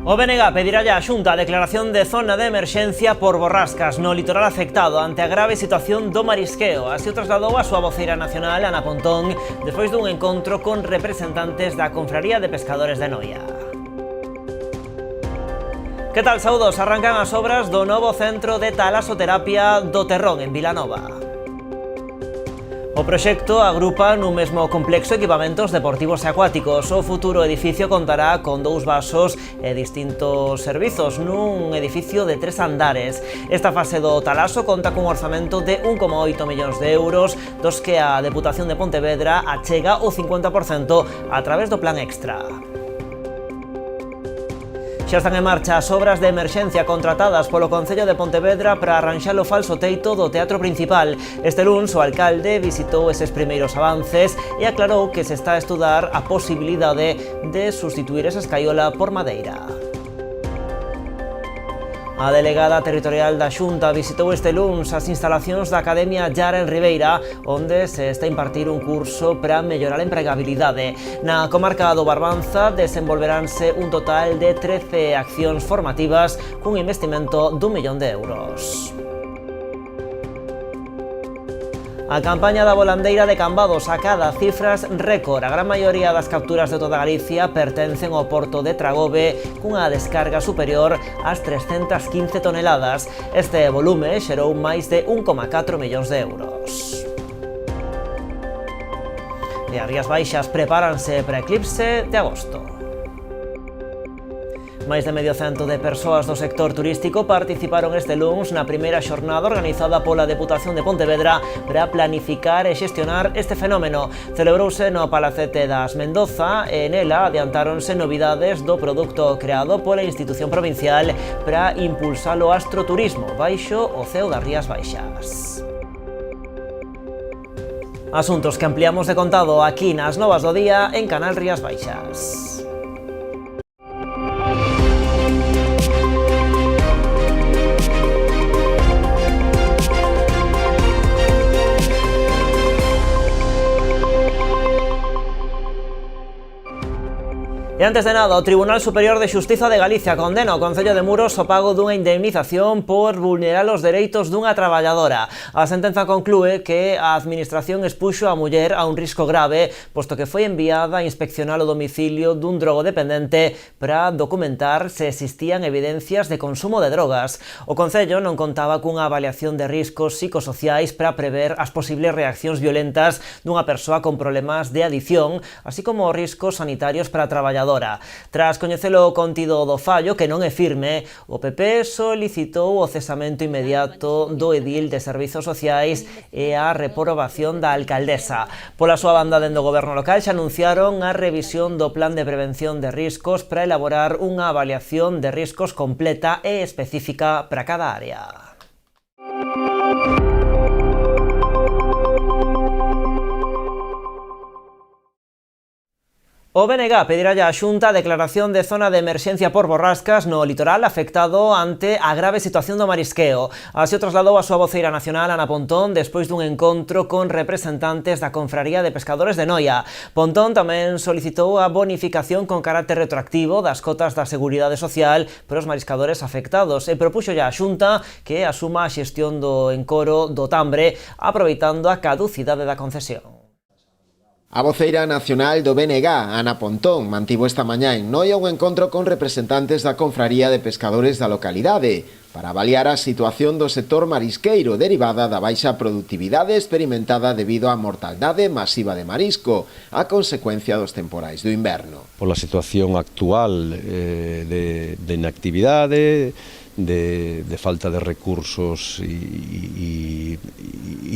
O BNG pedirá á Xunta a declaración de zona de emerxencia por borrascas no litoral afectado ante a grave situación do marisqueo. Así o trasladou a súa voceira nacional, Ana Pontón, despois dun encontro con representantes da Confraría de Pescadores de Noia. Que tal, saúdos? Arrancan as obras do novo centro de talasoterapia do Terrón, en Vilanova. O proxecto agrupa nun mesmo complexo equipamentos deportivos e acuáticos. O futuro edificio contará con 2 vasos e distintos servizos nun edificio de 3 andares. Esta fase do talaso conta cun orzamento de 1,8 millóns de euros, dos que a Deputación de Pontevedra achega o 50% a través do Plan Extra. Xa están en marcha as obras de emerxencia contratadas polo Concello de Pontevedra para arranxar o falso teito do Teatro Principal. Este luns o alcalde visitou eses primeiros avances e aclarou que se está a estudar a posibilidade de sustituir esa escaiola por madeira. A delegada territorial da Xunta visitou este luns as instalacións da Academia Llara en Ribeira, onde se está a impartir un curso para mellorar a empregabilidade. Na comarca do Barbanza desenvolveránse un total de 13 accións formativas cun investimento d'1 millón de euros. A campaña da volandeira de Cambados acada cifras récord. A gran maioría das capturas de toda Galicia pertencen ao porto de Tragove cunha descarga superior ás 315 toneladas. Este volume xerou máis de 1,4 millóns de euros. E as Rías Baixas prepáranse para eclipse de agosto. Máis de medio cento de persoas do sector turístico participaron este luns na primeira xornada organizada pola Deputación de Pontevedra para planificar e xestionar este fenómeno. Celebrouse no Palacete das Mendoza e nela adiantáronse novidades do produto creado pola institución provincial para impulsar o astroturismo baixo o ceo das Rías Baixas. Asuntos que ampliamos de contado aquí nas Novas do Día en Canal Rías Baixas. E antes de nada, o Tribunal Superior de Xustiza de Galicia condena ao Concello de Muros o pago dunha indemnización por vulnerar os dereitos dunha traballadora. A sentenza conclúe que a Administración expuxo a muller a un risco grave, posto que foi enviada a inspeccionar o domicilio dun drogodependente para documentar se existían evidencias de consumo de drogas. O Concello non contaba cunha avaliación de riscos psicosociais para prever as posibles reaccións violentas dunha persoa con problemas de adición, así como os riscos sanitarios para a traballadora. Tras coñecelo o contido do fallo, que non é firme, o PP solicitou o cesamento inmediato do edil de Servizos Sociais e a reprobación da alcaldesa. Pola súa banda, dende o goberno local xa anunciaron a revisión do plan de prevención de riscos para elaborar unha avaliación de riscos completa e específica para cada área. O BNG pedirá á Xunta a declaración de zona de emerxencia por borrascas no litoral afectado ante a grave situación do marisqueo. Así o trasladou a súa voceira nacional, Ana Pontón, despois dun encontro con representantes da Confraría de Pescadores de Noia. Pontón tamén solicitou a bonificación con carácter retroactivo das cotas da Seguridade Social para os mariscadores afectados e propuxo á Xunta que asuma a xestión do encoro do Tambre aproveitando a caducidade da concesión. A voceira nacional do BNG, Ana Pontón, mantivo esta mañá en Noia un encontro con representantes da Confraría de Pescadores da localidade para avaliar a situación do sector marisqueiro derivada da baixa produtividade experimentada debido á mortaldade masiva de marisco, a consecuencia dos temporais do inverno. Pola situación actual de inactividade, de falta de recursos e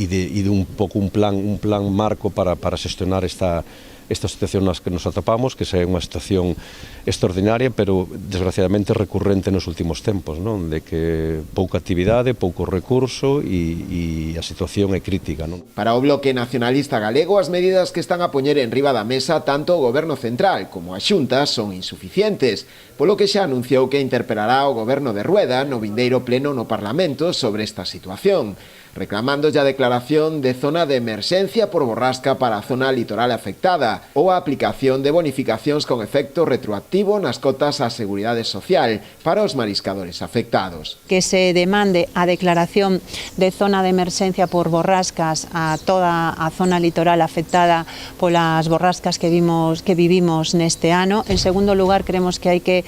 de un pouco un plan marco para xestionar esta situación nas que nos atopamos, que é unha situación extraordinaria, pero desgraciadamente recurrente nos últimos tempos, non? De que pouca actividade, pouco recurso e a situación é crítica, non? Para o Bloque Nacionalista Galego, as medidas que están a poñer en riba da mesa tanto o Goberno Central como a Xunta son insuficientes, polo que xa anunciou que interpelará o Goberno de Rueda no vindeiro pleno no Parlamento sobre esta situación, reclamando a declaración de zona de emerxencia por borrasca para a zona litoral afectada ou a aplicación de bonificacións con efecto retroactivo activo nas cotas á Seguridade Social para os mariscadores afectados. Que se demande a declaración de zona de emerxencia por borrascas a toda a zona litoral afectada polas borrascas que vivimos neste ano. En segundo lugar, creemos que hai que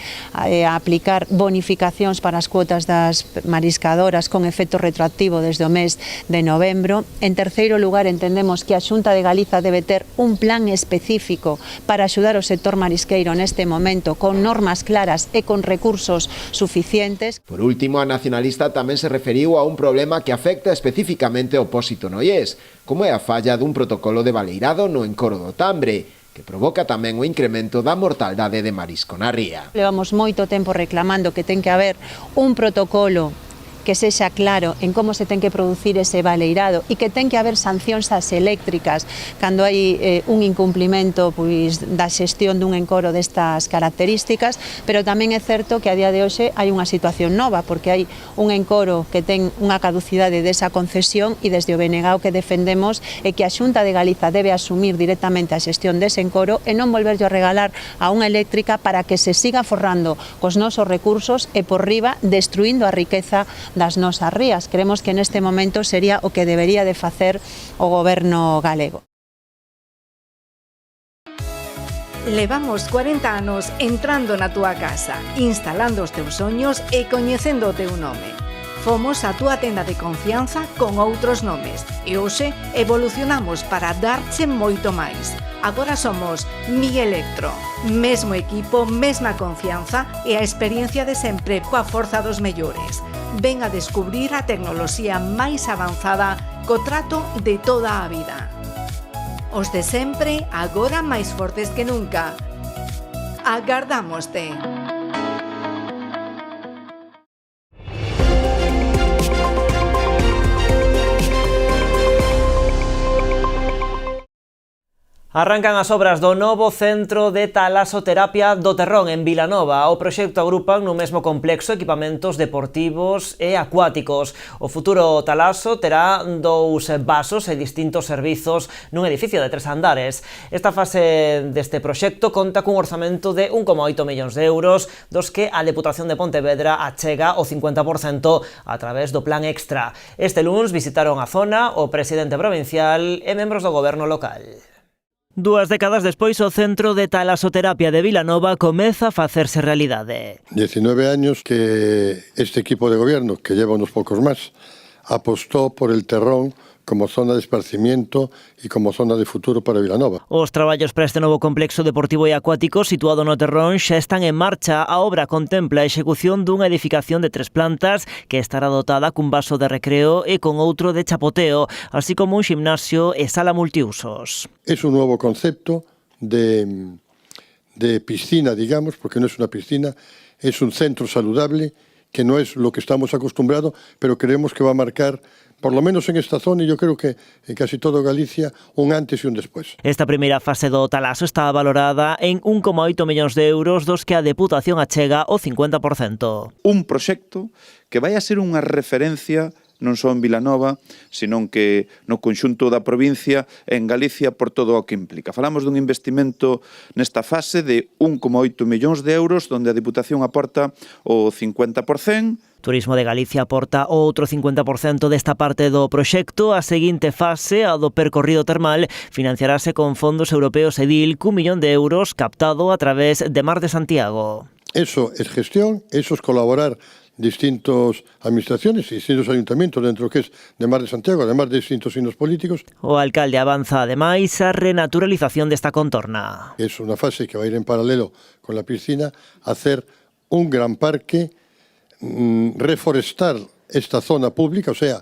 aplicar bonificacións para as cuotas das mariscadoras con efecto retroactivo desde o mes de novembro. En terceiro lugar, entendemos que a Xunta de Galiza debe ter un plan específico para axudar o sector marisqueiro neste momento, con normas claras e con recursos suficientes. Por último, a nacionalista tamén se referiu a un problema que afecta especificamente ao Pósito Noiés, como é a falla dun protocolo de baleirado no encoro do Tambre, que provoca tamén o incremento da mortaldade de marisco na ría. Levamos moito tempo reclamando que ten que haber un protocolo que sexa claro en como se ten que producir ese baleirado e que ten que haber sancións ás eléctricas cando hai un incumplimento da xestión dun encoro destas características, pero tamén é certo que a día de hoxe hai unha situación nova, porque hai un encoro que ten unha caducidade desa concesión e desde o BNG o que defendemos é que a Xunta de Galiza debe asumir directamente a xestión dese encoro e non volverlo a regalar a unha eléctrica para que se siga forrando cos nosos recursos e por riba destruindo a riqueza das nosas rías. Creemos que neste momento sería o que debería de facer o goberno galego. Levamos 40 anos entrando na túa casa, instalando os teus soños e coñecendo o teu nome. Fomos a túa tenda de confianza con outros nomes e hoxe evolucionamos para darche moito máis. Agora somos Mi Electro, mesmo equipo, mesma confianza e a experiencia de sempre coa forza dos mellores. Ven a descubrir a tecnoloxía máis avanzada co trato de toda a vida. Os de sempre, agora máis fortes que nunca. Agardámoste. Arrancan as obras do novo centro de talasoterapia do Terrón en Vilanova. O proxecto agrupan no mesmo complexo equipamentos deportivos e acuáticos. O futuro talaso terá 2 vasos e distintos servizos nun edificio de 3 andares. Esta fase deste proxecto conta cun orzamento de 1,8 millóns de euros, dos que a Deputación de Pontevedra achega o 50% a través do Plan Extra. Este luns visitaron a zona o presidente provincial e membros do goberno local. 2 décadas despois, o Centro de Talasoterapia de Vilanova comeza a facerse realidade. 19 años que este equipo de gobierno, que lleva unos pocos más, apostó por el Terrón como zona de esparcimiento e como zona de futuro para Vilanova. Os traballos para este novo complexo deportivo e acuático situado no Terrón xa están en marcha. A obra contempla a execución dunha edificación de 3 plantas que estará dotada cun vaso de recreo e con outro de chapoteo, así como un gimnasio e sala multiusos. Es un nuevo concepto de piscina, digamos, porque no es una piscina, es un centro saludable que no es lo que estamos acostumbrados, pero creemos que va a marcar, por lo menos en esta zona, y yo creo que en casi todo Galicia, un antes e un despois. Esta primeira fase do talaso está valorada en 1,8 millóns de euros, dos que a Deputación achega o 50%. Un proxecto que vai a ser unha referencia non só en Vilanova, senón que no conxunto da provincia e en Galicia por todo o que implica. Falamos dun investimento nesta fase de 1,8 millóns de euros, onde a Deputación aporta o 50%. Turismo de Galicia aporta outro 50% desta parte do proxecto. A seguinte fase, a do percorrido termal, financiarase con fondos europeos EDIL cun 1 millón de euros captado a través de Mar de Santiago. Eso es gestión, eso es colaborar distintas administraciones y distintos ayuntamientos dentro que es de Mar de Santiago, además de distintos signos políticos. O alcalde avanza ademais a renaturalización desta contorna. Es una fase que va a ir en paralelo con la piscina, hacer un gran parque, reforestar esta zona pública, o sea,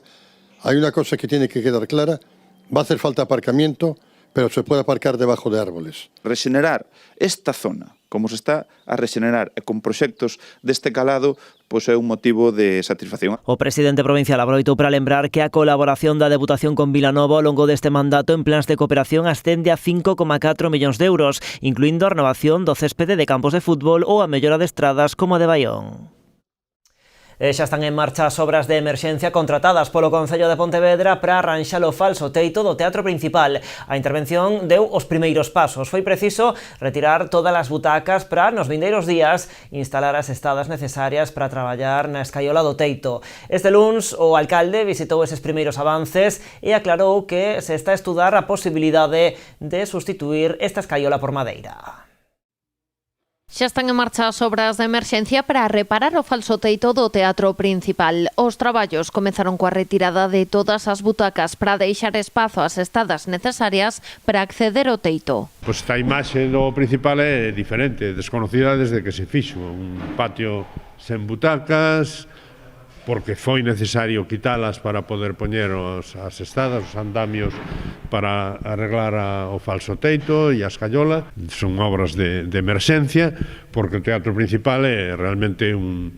hay una cosa que tiene que quedar clara, va a hacer falta aparcamiento, pero se puede aparcar debajo de árboles. Regenerar esta zona, como se está a regenerar e con proxectos deste calado, pois é un motivo de satisfacción. O presidente provincial aproveitou para lembrar que a colaboración da Deputación con Vilanova ao longo deste mandato en plans de cooperación ascende a 5,4 millóns de euros, incluindo a renovación do céspede de campos de fútbol ou a mellora de estradas como a de Baión. Xa están en marcha as obras de emerxencia contratadas polo Concello de Pontevedra para arranxar o falso teito do Teatro Principal. A intervención deu os primeiros pasos. Foi preciso retirar todas as butacas para, nos vindeiros días, instalar as estadas necesarias para traballar na escaiola do teito. Este luns, o alcalde visitou eses primeiros avances e aclarou que se está a estudar a posibilidade de sustituir esta escaiola por madeira. Xa están en marcha as obras de emerxencia para reparar o falso teito do Teatro Principal. Os traballos comezaron coa retirada de todas as butacas para deixar espazo ás estadas necesarias para acceder ao teito. Pois esta imaxe do Principal é diferente, desconocida desde que se fixo. Un patio sen butacas, porque foi necesario quitalas para poder poñer as estadas, os andamios para arreglar o falso teito e a escaiola. Son obras de emerxencia, porque o Teatro Principal é realmente un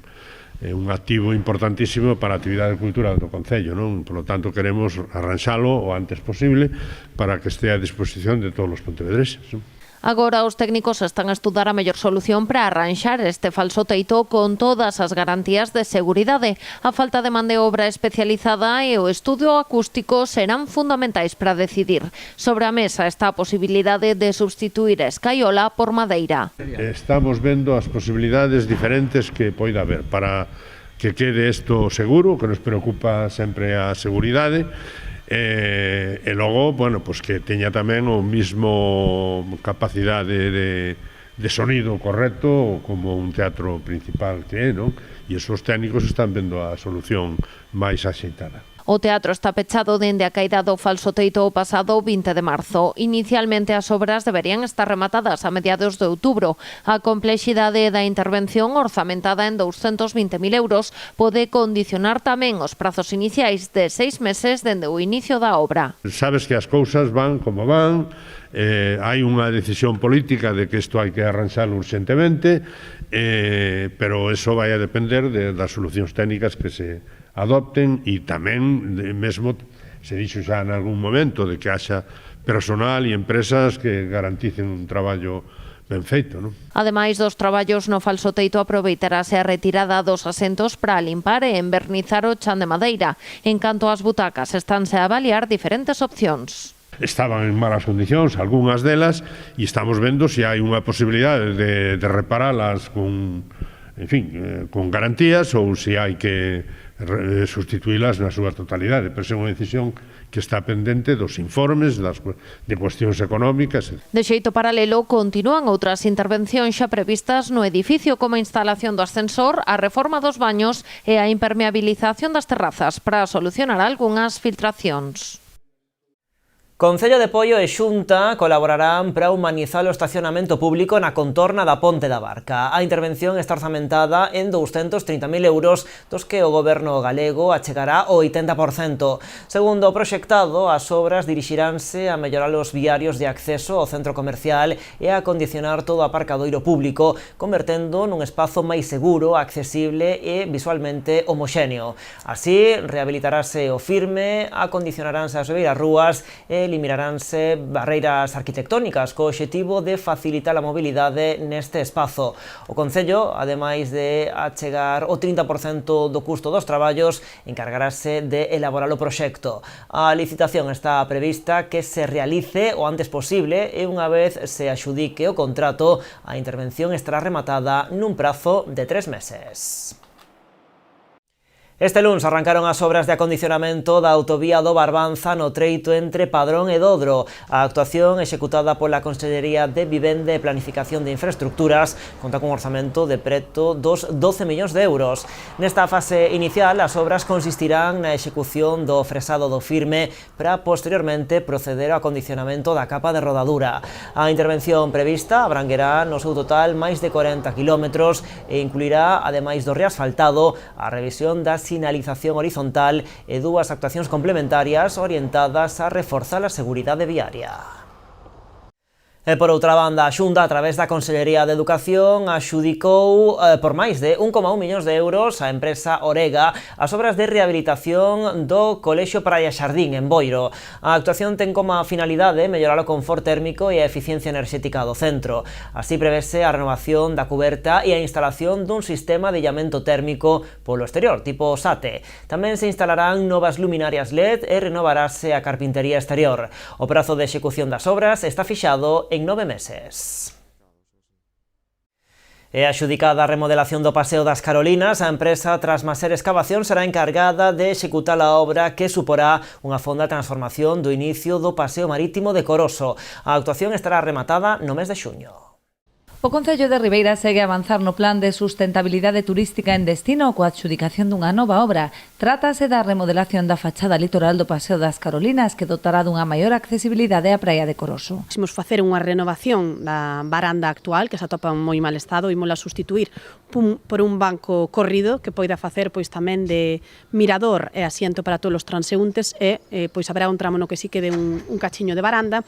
activo importantísimo para a actividade cultural do Concello, non? Por lo tanto, queremos arranxalo o antes posible para que estea a disposición de todos os pontevedreses, non? Agora os técnicos están a estudar a mellor solución para arranxar este falso teito con todas as garantías de seguridade. A falta de man de obra especializada e o estudo acústico serán fundamentais para decidir. Sobre a mesa está a posibilidade de substituir a escaiola por madeira. Estamos vendo as posibilidades diferentes que poida haber para que quede isto seguro, que nos preocupa sempre a seguridade, e logo, bueno, pues que teña tamén o mismo capacidade de sonido correcto como un teatro principal que é, non? E esos técnicos están vendo a solución máis axeitada. O teatro está pechado dende a caída do falso teito o pasado 20 de marzo. Inicialmente as obras deberían estar rematadas a mediados de outubro. A complexidade da intervención, orzamentada en 220.000 euros, pode condicionar tamén os prazos iniciais de 6 meses dende o inicio da obra. Sabes que as cousas van como van, hai unha decisión política de que isto hai que arranxalo urxentemente, pero eso vai a depender das solucións técnicas que se adopten e tamén mesmo se dixo xa en algún momento de que haxa personal e empresas que garanticen un traballo ben feito, non? Ademais dos traballos no falso teito, aproveitarase a retirada dos asentos para limpar e envernizar o chan de madeira. En canto ás butacas, estánse a avaliar diferentes opcións. Estaban en malas condicións, algunhas delas, e estamos vendo se hai unha posibilidade de reparalas con, en fin, con garantías ou se hai que sustituílas na súa totalidade, pero é unha decisión que está pendente dos informes, de cuestións económicas. De xeito paralelo, continúan outras intervencións xa previstas no edificio, como a instalación do ascensor, a reforma dos baños e a impermeabilización das terrazas para solucionar algunhas filtracións. Concello de Poio e Xunta colaborarán para humanizar o estacionamento público na contorna da Ponte da Barca. A intervención está orzamentada en 230.000 euros, dos que o goberno galego achegará o 80%. Segundo o proxectado, as obras dirixiránse a mellorar os viarios de acceso ao centro comercial e a acondicionar todo o aparcadoiro público, convertendo nun espazo máis seguro, accesible e visualmente homoxéneo. Así, rehabilitarase o firme, acondicionaránse as beiras rúas e eliminaránse barreiras arquitectónicas co obxectivo de facilitar a mobilidade neste espazo. O Concello, ademais de achegar o 30% do custo dos traballos, encargarase de elaborar o proxecto. A licitación está prevista que se realice o antes posible e unha vez se axudique o contrato, a intervención estará rematada nun prazo de 3 meses. Este luns arrancaron as obras de acondicionamento da autovía do Barbanza no treito entre Padrón e Dodro. A actuación executada pola Consellería de Vivenda e Planificación de Infraestructuras conta cun orzamento de preto dos 12 millóns de euros. Nesta fase inicial, as obras consistirán na execución do fresado do firme para posteriormente proceder ao acondicionamento da capa de rodadura. A intervención prevista abranguerá no seu total máis de 40 kilómetros e incluirá, ademais do reasfaltado, a revisión das sinalización horizontal e dúas actuacións complementarias orientadas a reforzar a seguridade viaria. E por outra banda, a Xunta, a través da Consellería de Educación, axudicou por máis de 1,1 millóns de euros a empresa Orega as obras de rehabilitación do Colexio Praia Xardín, en Boiro. A actuación ten como finalidade mellorar o confort térmico e a eficiencia enerxética do centro. Así prevese a renovación da cuberta e a instalación dun sistema de illamento térmico polo exterior, tipo SATE. Tamén se instalarán novas luminarias LED e renovarase a carpintería exterior. O prazo de execución das obras está fixado en 9 meses. É axudicada a remodelación do Paseo das Carolinas, a empresa Trasmaser Escavación será encargada de executar a obra que suporá unha fonda transformación do inicio do Paseo Marítimo de Coroso. A actuación estará rematada no mes de xuño. O Concello de Ribeira segue a avanzar no plan de sustentabilidade turística en destino coa adxudicación dunha nova obra. Trátase da remodelación da fachada litoral do Paseo das Carolinas que dotará dunha maior accesibilidade á praia de Coroso. Imos facer unha renovación da varanda actual que se atopa en moi mal estado, ímola sustituir por un banco corrido que poida facer pois tamén de mirador e asiento para todos os transeúntes e pois haberá un tramo no que sí quede un cachiño de varanda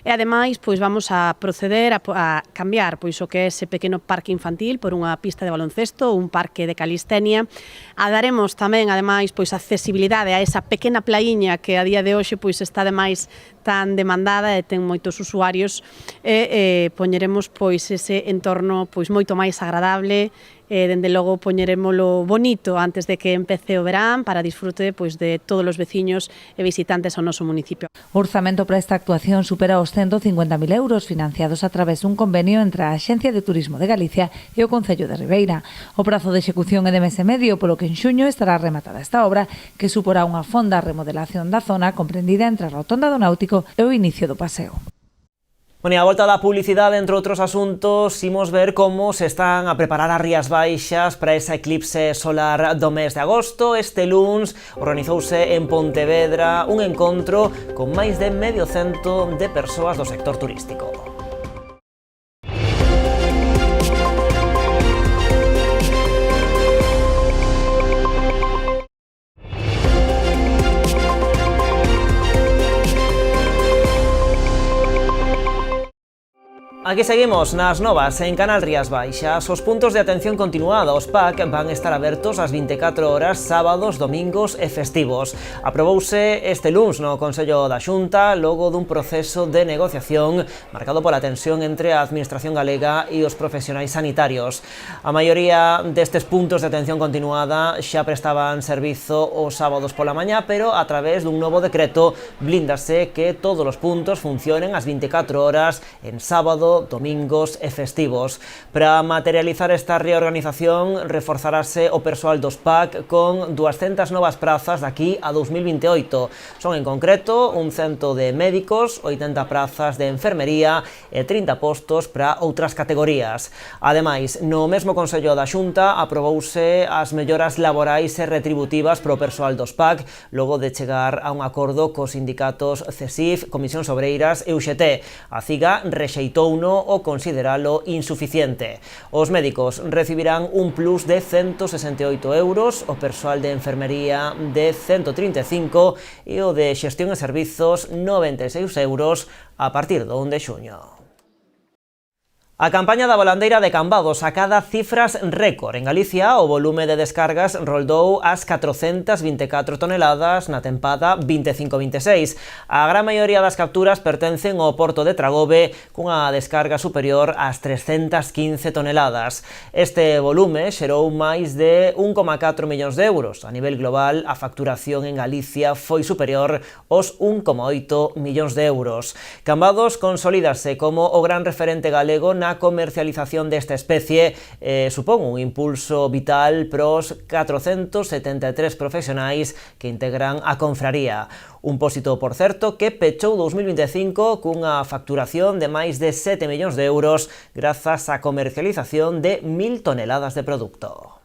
e ademais pois vamos a proceder a cambiar pois o que é ese pequeno parque infantil por unha pista de baloncesto, un parque de calistenia. Daremos tamén, ademais, pois accesibilidade a esa pequena plaíña que a día de hoxe pois está ademais tan demandada e ten moitos usuarios e poñeremos pois ese entorno pois moito máis agradable. Dende logo poñeremoslo bonito antes de que empece o verán para disfrute pois de todos os veciños e visitantes ao noso municipio. O orzamento para esta actuación supera os 150.000 euros financiados a través dun convenio entre a Axencia de Turismo de Galicia e o Concello de Ribeira. O prazo de execución é de mes e medio, polo que en xuño estará rematada esta obra que suporá unha fonda remodelación da zona comprendida entre a Rotonda do Náutico e o inicio do paseo. Bueno, e a volta da publicidade, entre outros asuntos, imos ver como se están a preparar as Rías Baixas para esa eclipse solar do mes de agosto. Este luns organizouse en Pontevedra un encontro con máis de 100 de persoas do sector turístico. Aquí seguimos nas novas en Canal Rías Baixas. Os puntos de atención continuada, os PAC, van estar abertos ás 24 horas, sábados, domingos e festivos. Aprobouse este luns no Consello da Xunta logo dun proceso de negociación marcado pola tensión entre a Administración galega e os profesionais sanitarios. A maioría destes puntos de atención continuada xa prestaban servizo os sábados pola mañá, pero a través dun novo decreto blíndase que todos os puntos funcionen ás 24 horas en sábado, domingos e festivos. Para materializar esta reorganización, reforzarase o persoal dos PAC con 200 novas prazas daqui a 2028. Son en concreto un 100 de médicos, 80 prazas de enfermería e 30 postos para outras categorías. Ademais, no mesmo Consello da Xunta aprobouse as melloras laborais e retributivas para o persoal dos PAC logo de chegar a un acordo cos sindicatos CESIF, Comisións Obreiras e UGT. A CIGA rexeitouno o consideralo insuficiente. Os médicos recibirán un plus de 168 euros, o persoal de enfermería de 135 e o de xestión e servizos 96 euros a partir do 1 de xuño. A campaña da volandeira de Cambados acada cifras récord. En Galicia, o volume de descargas roldou as 424 toneladas na tempada 25-26. A gran maioría das capturas pertencen ao porto de Tragobe, cunha descarga superior ás 315 toneladas. Este volume xerou máis de 1,4 millóns de euros. A nivel global, a facturación en Galicia foi superior aos 1,8 millóns de euros. Cambados consolídase como o gran referente galego na comercialización desta especie, supón un impulso vital pros 473 profesionais que integran a confraría. Un pósito, por certo, que pechou 2025 cunha facturación de máis de 7 millóns de euros grazas á comercialización de 1000 toneladas de produto.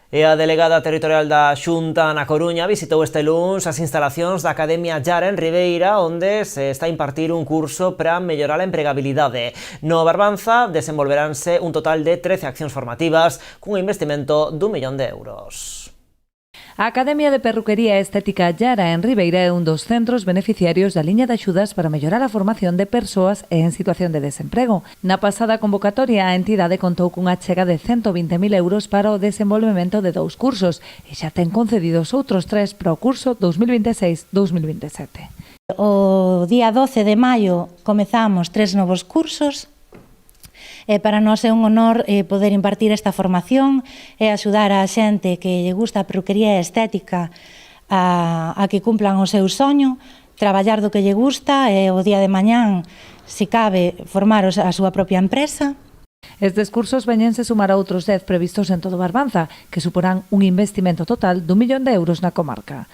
E a delegada territorial da Xunta na Coruña visitou este luns as instalacións da Academia Llara en Ribeira, onde se está a impartir un curso para mellorar a empregabilidade. No Barbanza desenvolveránse un total de 13 accións formativas cun investimento d'1 millón de euros. A Academia de Perruquería e Estética Yara en Ribeira é un dos centros beneficiarios da liña de axudas para mellorar a formación de persoas en situación de desemprego. Na pasada convocatoria, a entidade contou cunha chega de 120.000 euros para o desenvolvemento de 2 cursos e xa ten concedidos outros 3 para o curso 2026-2027. O día 12 de maio comezamos 3 novos cursos. Para nós é un honor poder impartir esta formación e axudar a xente que lle gusta a perruquería e estética a que cumplan o seu soño, traballar do que lle gusta e o día de mañán, se cabe, formar a súa propia empresa. Estes cursos veñense sumar a outros 10 previstos en todo Barbanza, que suporán un investimento total de 1 millón de euros na comarca.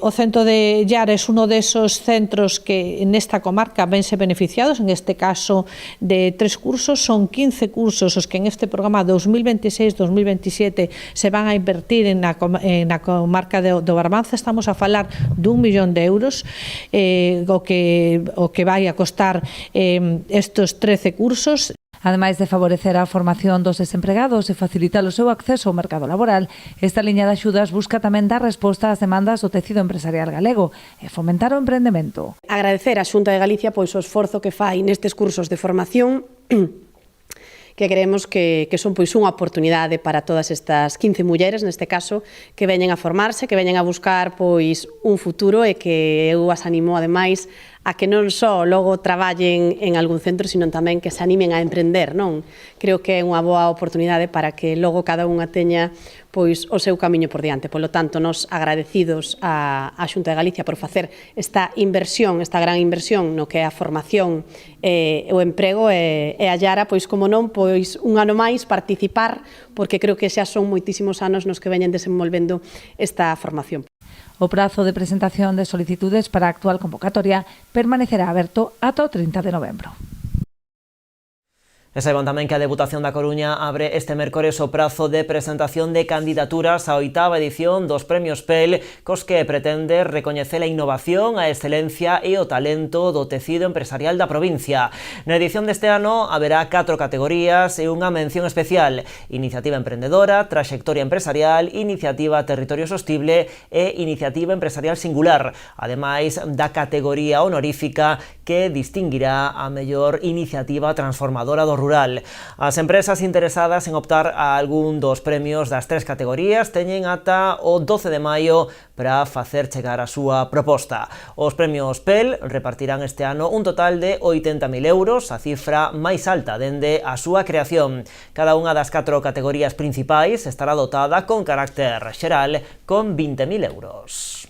O centro de Yara é uno desos centros que nesta comarca vense beneficiados, en este caso de 3 cursos, son 15 cursos os que en este programa 2026-2027 se van a invertir na comarca do Barbanza. Estamos a falar de 1 millón de euros, o que vai a costar estes 13 cursos. Ademais de favorecer a formación dos desempregados e facilitar o seu acceso ao mercado laboral, esta liña de axudas busca tamén dar resposta ás demandas do tecido empresarial galego e fomentar o emprendemento. Agradecer á Xunta de Galicia pois o esforzo que fai nestes cursos de formación que creemos que son pois unha oportunidade para todas estas 15 mulleres, neste caso, que veñen a formarse, que veñen a buscar pois un futuro e que eu as animo, ademais, a que non só logo traballen en algún centro, sino tamén que se animen a emprender, non? Creo que é unha boa oportunidade para que logo cada unha teña pois o seu camiño por diante. Polo tanto, nos agradecidos á Xunta de Galicia por facer esta inversión, esta gran inversión no que é a formación e o emprego e a Yara, pois como non, pois un ano máis participar, porque creo que xa son moitísimos anos nos que veñen desenvolvendo esta formación. O prazo de presentación de solicitudes para a actual convocatoria permanecerá aberto ata o 30 de novembro. E saiban tamén que a Deputación da Coruña abre este mércores o prazo de presentación de candidaturas á 8ª edición dos Premios PEL, cos que pretende recoñecer a innovación, a excelencia e o talento do tecido empresarial da provincia. Na edición deste ano haberá 4 categorías e unha mención especial: Iniciativa Emprendedora, Traxectoria Empresarial, Iniciativa Territorio Sostible e Iniciativa Empresarial Singular, ademais da categoría honorífica que distinguirá a mellor iniciativa transformadora do rural. As empresas interesadas en optar a algún dos premios das 3 categorías teñen ata o 12 de maio para facer chegar a súa proposta. Os premios PEL repartirán este ano un total de 80.000 euros, a cifra máis alta dende a súa creación. Cada unha das 4 categorías principais estará dotada con carácter xeral con 20.000 euros.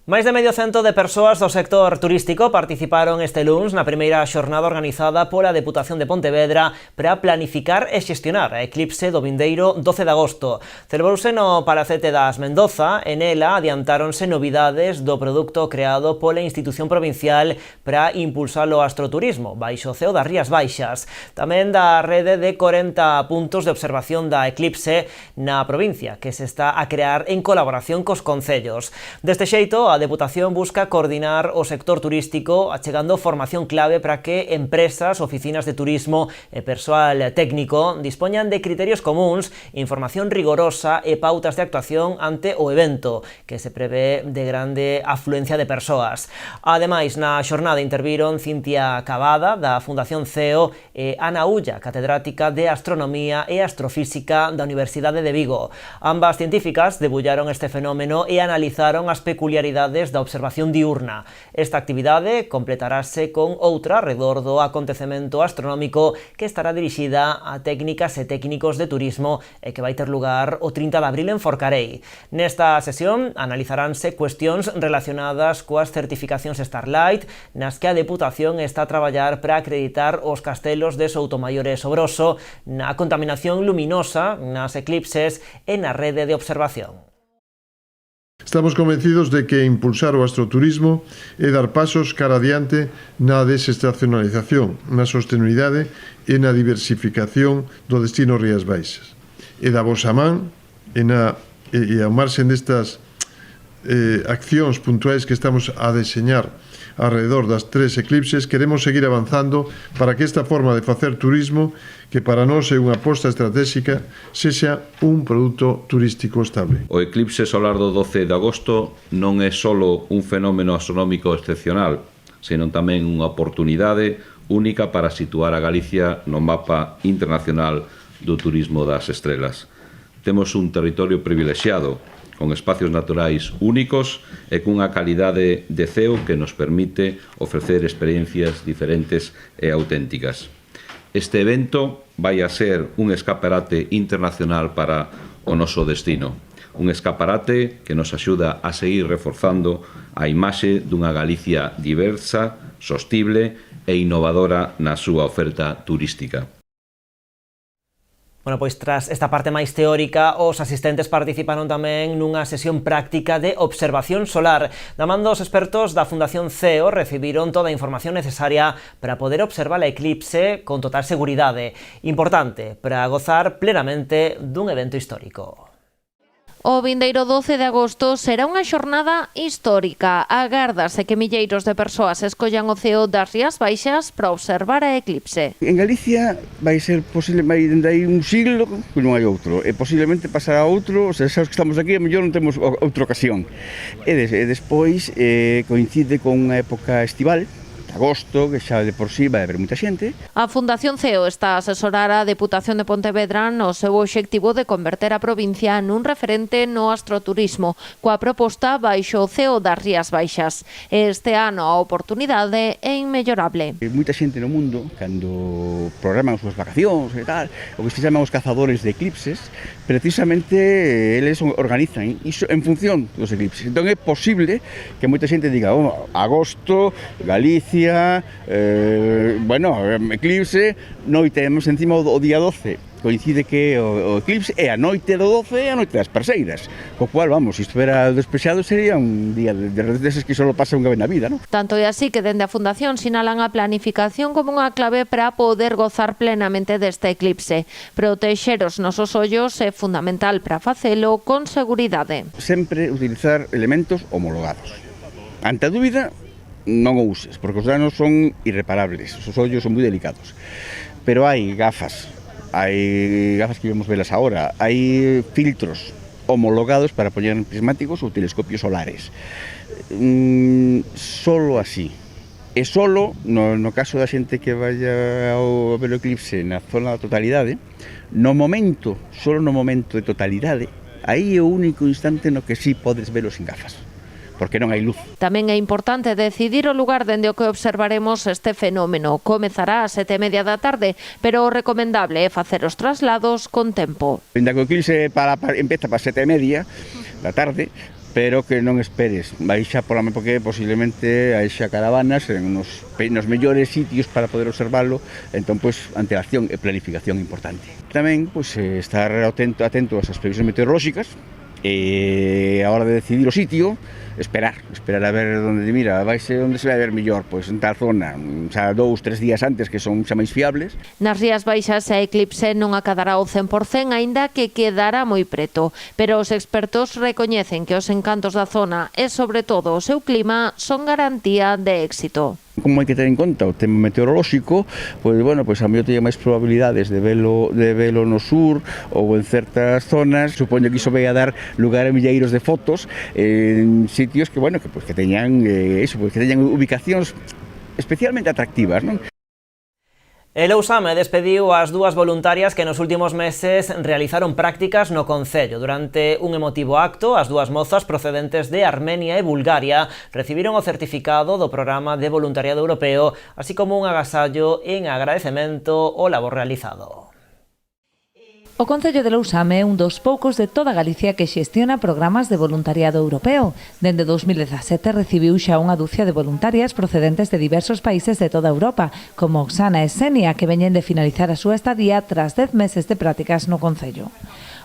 Máis de medio cento de persoas do sector turístico participaron este luns na primeira xornada organizada pola Deputación de Pontevedra para planificar e xestionar a eclipse do vindeiro 12 de agosto. Celebrouse no Palacete das Mendoza e nela adiantáronse novidades do produto creado pola institución provincial para impulsar o astroturismo baixo o ceo das Rías Baixas. Tamén da rede de 40 puntos de observación da eclipse na provincia que se está a crear en colaboración cos concellos. Deste xeito, a Deputación busca coordinar o sector turístico achegando formación clave para que empresas, oficinas de turismo e persoal técnico dispoñan de criterios comuns, información rigorosa e pautas de actuación ante o evento, que se prevé de grande afluencia de persoas. Ademais, na xornada interviron Cintia Cavada, da Fundación CEO, e Ana Ulla, catedrática de Astronomía e Astrofísica da Universidade de Vigo. Ambas científicas debullaron este fenómeno e analizaron as peculiaridades da observación diurna. Esta actividade completarase con outra arredor do acontecemento astronómico que estará dirixida a técnicas e técnicos de turismo e que vai ter lugar o 30 de abril en Forcarei. Nesta sesión analizaránse cuestións relacionadas coas certificacións Starlight, nas que a Deputación está a traballar para acreditar os castelos de Soutomaior e Sobroso, na contaminación luminosa, nas eclipses e na rede de observación. Estamos convencidos de que impulsar o astroturismo é dar pasos cara adiante na desestacionalización, na sostenibilidade e na diversificación do destino Rías Baixas. E da vosa man, e ao marxen destas accións puntuais que estamos a deseñar alrededor das 3 eclipses, queremos seguir avanzando para que esta forma de facer turismo, que para nós é unha aposta estratégica, sexa un produto turístico estable. O eclipse solar do 12 de agosto non é só un fenómeno astronómico excepcional, senón tamén unha oportunidade única para situar a Galicia no mapa internacional do turismo das estrelas. Temos un territorio privilexiado, con espacios naturais únicos e cunha calidade de ceo que nos permite ofrecer experiencias diferentes e auténticas. Este evento vai a ser un escaparate internacional para o noso destino, un escaparate que nos axuda a seguir reforzando a imaxe dunha Galicia diversa, sostible e innovadora na súa oferta turística. Bueno, pois tras esta parte máis teórica, os asistentes participaron tamén nunha sesión práctica de observación solar. Da man dos expertos da Fundación CEO recibiron toda a información necesaria para poder observar a eclipse con total seguridade. Importante para gozar plenamente dun evento histórico. O vindeiro 12 de agosto será unha xornada histórica. Agárdase que milleiros de persoas escollan o ceo das Rías Baixas para observar a eclipse. En Galicia vai ser posible, vai dende aí un siglo que non hai outro, e posiblemente pasará outro, o sea, xa os que estamos aquí, a mellor non temos outra ocasión. E despois coincide con unha época estival, agosto, que xa de por sí vai haber moita xente. A Fundación CEO está a asesorar a Deputación de Pontevedra no seu obxectivo de converter a provincia nun referente no astroturismo, coa proposta baixo o CEO das Rías Baixas. Este ano a oportunidade é inmellorable. Moita xente no mundo, cando programan as súas vacacións e tal, o que se chaman os cazadores de eclipses, precisamente eles organizan iso en función dos eclipses. Entón é posible que moita xente diga, agosto, Galicia, eclipse, noite, encima o día 12, coincide que o eclipse é a noite do 12 e a noite das Perseiras, co cual, vamos, se estuvera despexado sería un día deses que só pasa unha vez na vida, non? Tanto é así que dende a Fundación sinalan a planificación como unha clave para poder gozar plenamente deste eclipse. Protexer os nosos ollos é fundamental para facelo con seguridade. Sempre utilizar elementos homologados. Ante a dúbida, non o uses, porque os danos son irreparables, os ollos son moi delicados. Pero hai gafas que vemos velas agora, hai filtros homologados para poñer prismáticos ou telescopios solares. Solo así. E solo, no caso da xente que vaya ao ver o eclipse na zona da totalidade, solo no momento de totalidade, aí é o único instante no que sí podes velo sin gafas, porque non hai luz. Tamén é importante decidir o lugar dende o que observaremos este fenómeno. Comezará ás 7:30 da tarde, pero o recomendable é facer os traslados con tempo. Ainda que o eclipse empeza para 7:30 da tarde, pero que non esperes, vai xa porque posiblemente hai xa caravanas nos mellores sitios para poder observarlo, entón, antelación e planificación importante. Tamén, estar atento ás previsións meteorolóxicas, e a hora de decidir o sitio, esperar a ver onde onde se vai ver mellor, en tal zona, xa 2-3 días antes, que son xa máis fiables. Nas Rías Baixas a eclipse non acadará ao 100%, aínda que quedará moi preto, pero os expertos recoñecen que os encantos da zona e, sobre todo, o seu clima son garantía de éxito. Como hai que ter en conta o tema meteorolóxico, a mellor teña máis probabilidades de velo no sur ou en certas zonas. Supoño que iso vai a dar lugar a milleiros de fotos en sitios que teñan ubicacións especialmente atractivas, non? El Lousame despediu as dúas voluntarias que nos últimos meses realizaron prácticas no concello. Durante un emotivo acto, as dúas mozas procedentes de Armenia e Bulgaria recibiron o certificado do Programa de Voluntariado Europeo, así como un agasallo en agradecemento ao labor realizado. O Concello de Lousame é un dos poucos de toda Galicia que xestiona programas de voluntariado europeo. Dende 2017 recibiu xa unha ducia de voluntarias procedentes de diversos países de toda Europa, como Oksana e Xenia, que veñen de finalizar a súa estadía tras 10 meses de prácticas no Concello.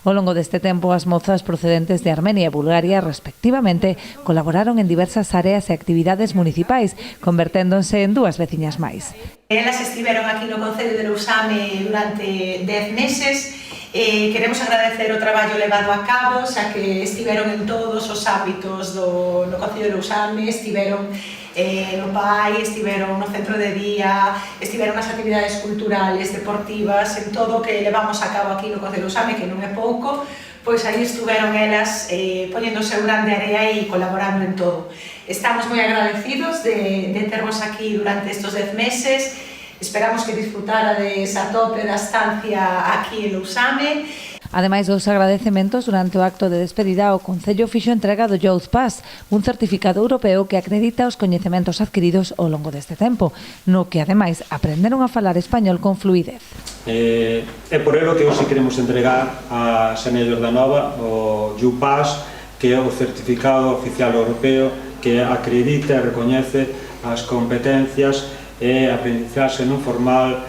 Ao longo deste tempo, as mozas procedentes de Armenia e Bulgaria, respectivamente, colaboraron en diversas áreas e actividades municipais, converténdose en dúas veciñas máis. Elas estiveron aquí no Concello de Lousame durante 10 meses Queremos agradecer o traballo levado a cabo, xa que estiveron en todos os ámbitos no Concello de Lousame, estiveron no PAI, estiveron no centro de día, estiveron nas actividades culturales, deportivas, en todo o que levamos a cabo aquí no Concello de Lousame, que non é pouco, pois aí estuveron elas poñendo o seu grande area e colaborando en todo. Estamos moi agradecidos de tervos aquí durante estes 10 meses. Esperamos que disfrutarades a tope da estancia aquí en Lousame. Ademais dos agradecementos, durante o acto de despedida, o Concello fixo entrega do Youth Pass, un certificado europeo que acredita os coñecementos adquiridos ao longo deste tempo, no que, ademais, aprenderon a falar español con fluidez. É por elo que hoxe queremos entregar a Xanellos da Nova o Youth Pass, que é o certificado oficial europeo que acredita e recoñece as competencias e aprendizaxe non formal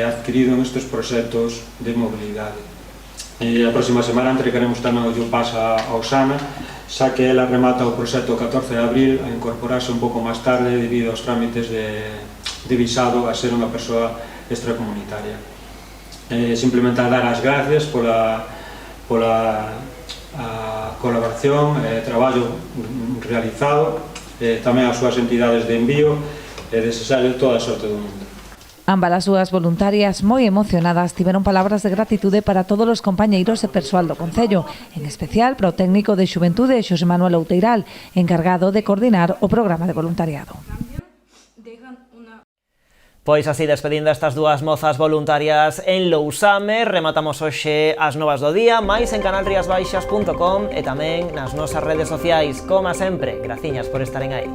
adquirido nestes proxectos de mobilidade. A próxima semana entregaremos tamén o Youth Pass a Osana, xa que ela remata o proxecto 14 de abril a incorporarse un pouco máis tarde debido aos trámites de visado a ser unha persoa extracomunitaria. Simplemente a dar as gracias pola colaboración e traballo realizado, tamén as súas entidades de envío, e desexarlle toda a sorte do mundo. Ambas as súas voluntarias, moi emocionadas, tiveron palabras de gratitude para todos os compañeiros e persoal do Concello, en especial para o técnico de Xuventude, Xosé Manuel Outeiral, encargado de coordinar o programa de voluntariado. Pois así, despedindo estas dúas mozas voluntarias en Lousame, rematamos hoxe as novas do día, máis en canalriasbaixas.com e tamén nas nosas redes sociais. Como sempre, graciñas por estaren aí.